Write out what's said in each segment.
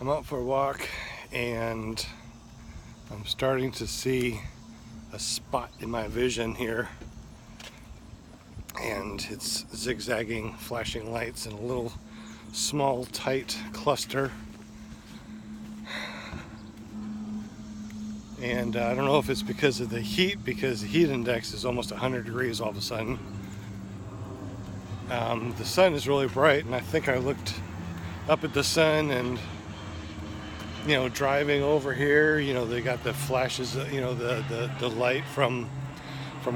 I'm out for a walk and I'm starting to see a spot in my vision here, and it's zigzagging flashing lights in a little small tight cluster, and I don't know if it's because of the heat, because the heat index is almost 100 degrees all of a sudden. The sun is really bright, and I think I looked up at the sun, and driving over here, they got the flashes, the light from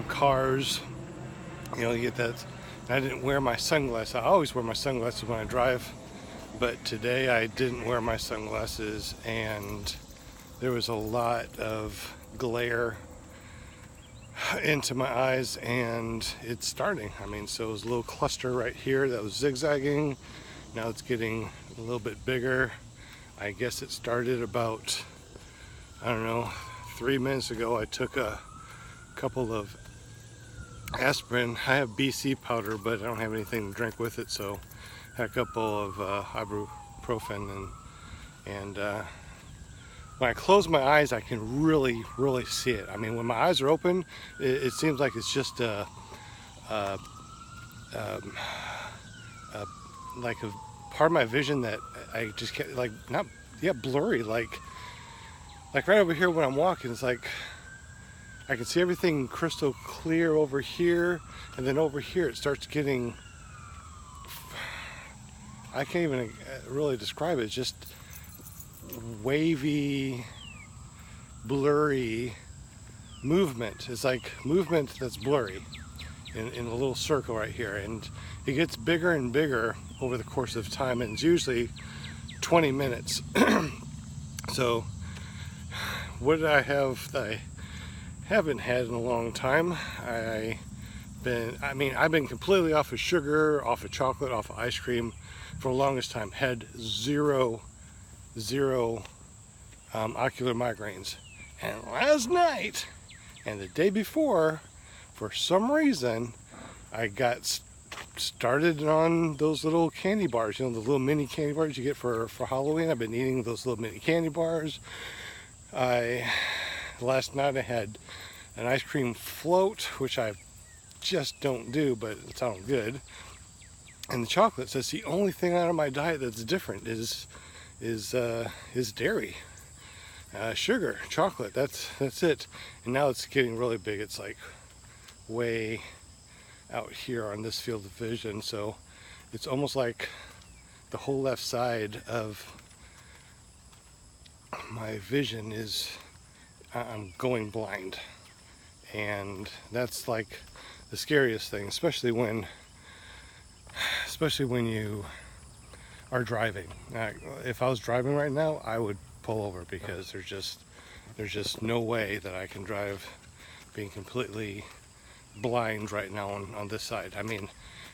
cars. You get that. I didn't wear my sunglasses. I always wear my sunglasses when I drive, but today I didn't wear my sunglasses, and there was a lot of glare into my eyes, and it's starting. So it was a little cluster right here that was zigzagging. Now it's getting a little bit bigger. I guess it started about, 3 minutes ago. I took a couple of aspirin. I have BC powder, but I don't have anything to drink with it, so I had a couple of ibuprofen, and when I close my eyes, I can really see it. When my eyes are open, it seems like it's just a like a part of my vision that I just can't, blurry, like right over here when I'm walking. It's like I can see everything crystal clear over here, and then over here it starts getting, I can't even really describe it. It's just wavy, blurry movement. It's like movement that's blurry in a little circle right here, and it gets bigger and bigger over the course of time, and it's usually 20 minutes. So what did I have that I haven't had in a long time? I've been completely off of sugar, off of chocolate, off of ice cream for the longest time. Had zero ocular migraines. And last night and the day before, for some reason, I got started on those little candy bars, the little mini candy bars you get for Halloween. I've been eating those little mini candy bars. Last night I had an ice cream float, which I just don't do, but it sounds good. And the chocolate. So it's the only thing out of my diet that's different is dairy, sugar, chocolate. That's it. And now it's getting really big. It's like way out here on this field of vision. So it's almost like the whole left side of my vision is, I'm going blind, and that's like the scariest thing, especially when you are driving. If I was driving right now, I would pull over, because there's just no way that I can drive being completely blind right now on this side.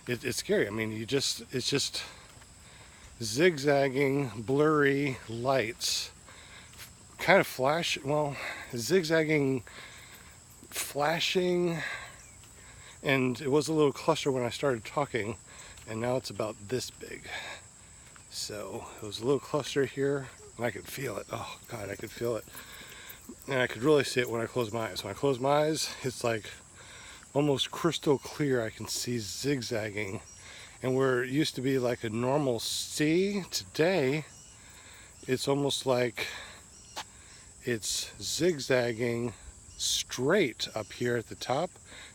It's scary. It's just zigzagging, blurry lights, kind of zigzagging, flashing, and it was a little cluster when I started talking, and now it's about this big. So it was a little cluster here, and I could feel it. Oh God, I could feel it. And I could really see it when I closed my eyes. When I close my eyes, it's like almost crystal clear. I can see zigzagging. And where it used to be like a normal C, today it's almost like it's zigzagging straight up here at the top,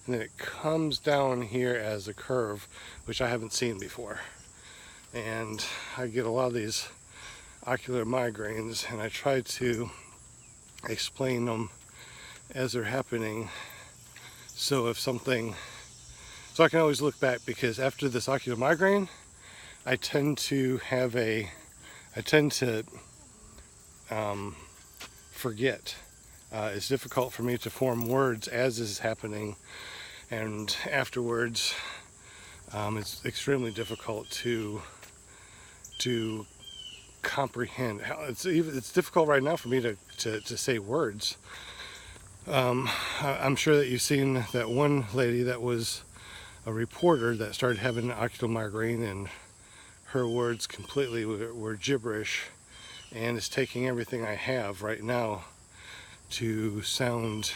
and then it comes down here as a curve, which I haven't seen before. And I get a lot of these ocular migraines, and I try to explain them as they're happening, so I can always look back, because after this ocular migraine, I tend to forget. It's difficult for me to form words as this is happening, and afterwards it's extremely difficult to comprehend. It's difficult right now for me to say words. I'm sure that you've seen that one lady that was a reporter that started having an ocular migraine, and her words completely were gibberish, and it's taking everything I have right now to sound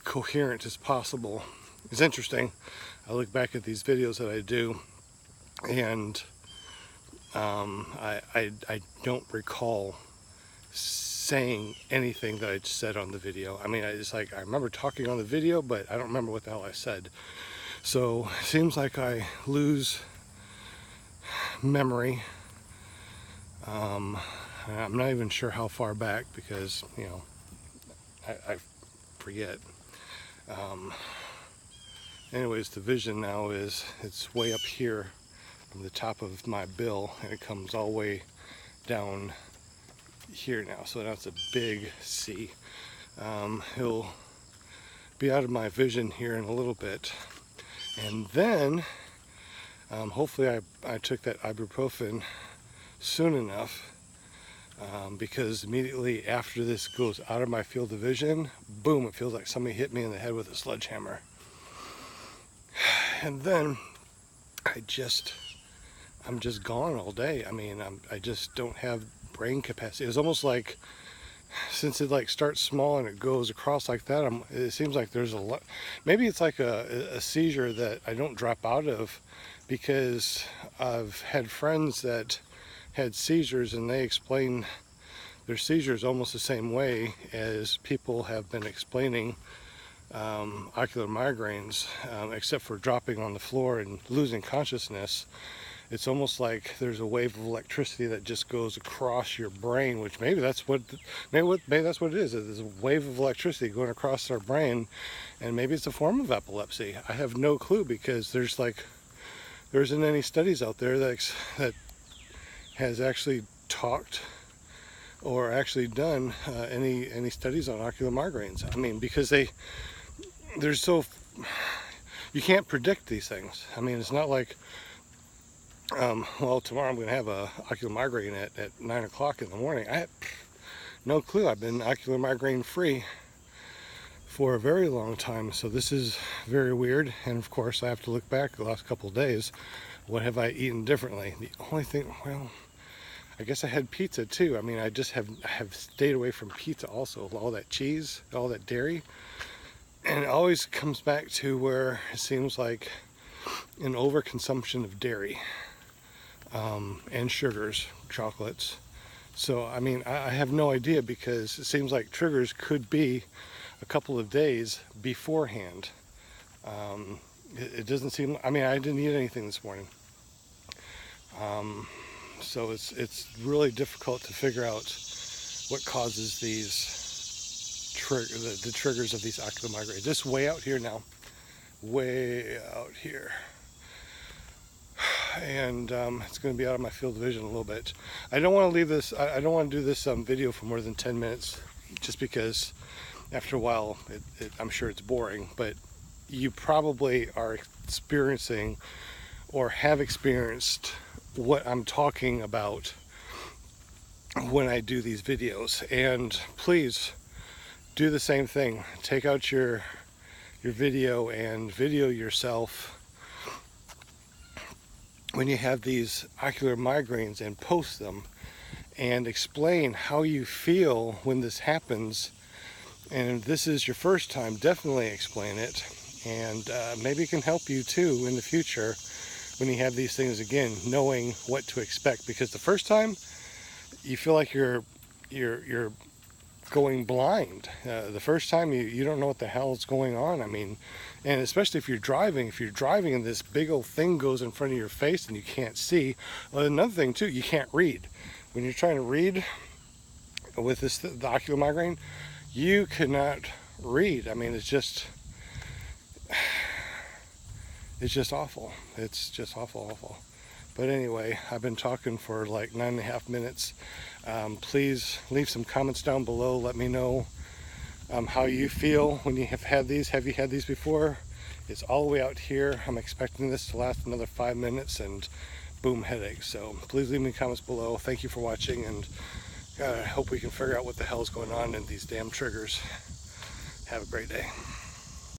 coherent as possible. It's interesting. I look back at these videos that I do, and I don't recall saying anything that I said on the video. I mean, I remember talking on the video, but I don't remember what the hell I said. So it seems like I lose memory. I'm not even sure how far back, because, you know, I forget. Anyways, the vision now it's way up here from the top of my bill, and it comes all the way down here now. So now it's a big C. He'll be out of my vision here in a little bit, and then hopefully I took that ibuprofen soon enough, because immediately after this goes out of my field of vision, boom, it feels like somebody hit me in the head with a sledgehammer. And then I'm just gone all day. I mean, I just don't have brain capacity. It's almost like, since it like starts small and it goes across like that, it seems like there's a lot. Maybe it's like a seizure that I don't drop out of, because I've had friends that had seizures, and they explain their seizures almost the same way as people have been explaining ocular migraines, except for dropping on the floor and losing consciousness. It's almost like there's a wave of electricity that just goes across your brain, which maybe that's what it is. There's a wave of electricity going across our brain, and maybe it's a form of epilepsy. I have no clue, because there isn't any studies out there that has actually talked or actually done any studies on ocular migraines. I mean, because you can't predict these things. I mean, it's not like, well, tomorrow I'm going to have a ocular migraine at 9 o'clock in the morning. I have no clue. I've been ocular migraine free for a very long time, so this is very weird. And of course, I have to look back the last couple of days. What have I eaten differently? The only thing, well, I guess I had pizza too. I mean, I have stayed away from pizza also. All that cheese, all that dairy. And it always comes back to where it seems like an overconsumption of dairy and sugars, chocolates. So, I mean, I have no idea, because it seems like triggers could be a couple of days beforehand. It doesn't seem, I mean, I didn't eat anything this morning. So it's really difficult to figure out what causes these the triggers of these ocular migraines. Just way out here now, way out here, and it's going to be out of my field of vision a little bit. I don't want to leave this. I don't want to do this video for more than 10 minutes, just because after a while, I'm sure it's boring. But you probably are experiencing or have experienced what I'm talking about when I do these videos, and please do the same thing. Take out your video and video yourself when you have these ocular migraines, and post them and explain how you feel when this happens. And if this is your first time, definitely explain it, and maybe it can help you too in the future when you have these things again, knowing what to expect. Because the first time you feel like you're going blind. The first time you don't know what the hell is going on. I mean, and especially if you're driving and this big old thing goes in front of your face and you can't see. Well, another thing too, you can't read. When you're trying to read with the ocular migraine, you cannot read. I mean, it's just awful. It's just awful. But anyway, I've been talking for like 9.5 minutes. Please leave some comments down below. Let me know how you feel when you have had these. Have you had these before? It's all the way out here. I'm expecting this to last another 5 minutes, and boom, headache. So please leave me comments below. Thank you for watching, and I hope we can figure out what the hell is going on in these damn triggers. Have a great day.